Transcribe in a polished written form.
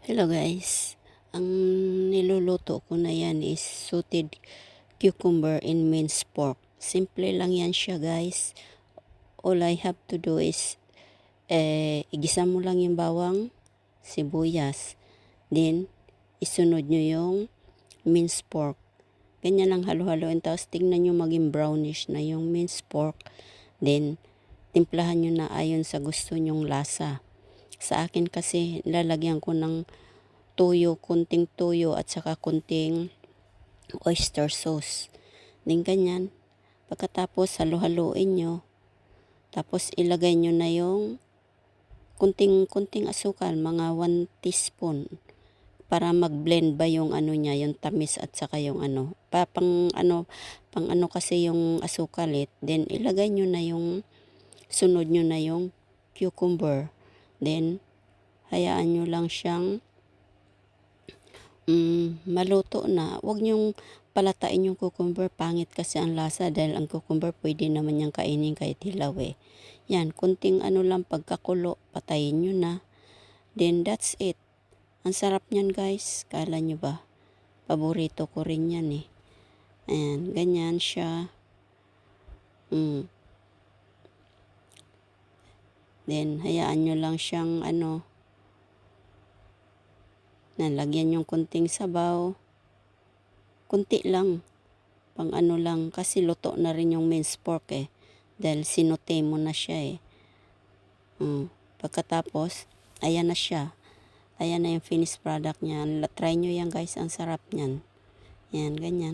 Hello guys, ang niluluto ko na yan is sauteed cucumber in minced pork. Simple lang yan siya guys. All I have to do is igisa mo lang yung bawang, sibuyas. Then, isunod nyo yung minced pork. Ganyan lang halo-haloin. Tapos tingnan nyo maging brownish na yung minced pork. Then, timplahan nyo na ayon sa gusto nyong lasa. Sa akin kasi lalagyan ko ng tuyo, kunting tuyo at saka kunting oyster sauce. Din ganyan. Pagkatapos halo-haluin nyo. Tapos ilagay nyo na yung kunting asukal, mga 1 teaspoon. Para mag-blend ba yung ano niya, yung tamis at saka yung ano. Pang ano kasi yung asukal Then ilagay nyo na yung sunod nyo na yung cucumber. Then hayaan nyo lang siyang maluto na. Huwag nyong palatain yung cucumber, pangit kasi ang lasa dahil ang cucumber pwede naman niyang kainin kahit hilaw Yan, kunting ano lang pagkakulo, patayin nyo na. Then that's it. Ang sarap niyan guys, kala nyo ba? Paborito ko rin yan Ayan, ganyan siya. Then hayaan nyo lang siyang nalagyan yung kunting sabaw. Kunti lang. Pang ano lang. Kasi luto na rin yung minced pork Dahil sinote mo na siya Pagkatapos, ayan na siya. Ayan na yung finished product niya. Try nyo yan guys. Ang sarap niyan. Yan, ganyan.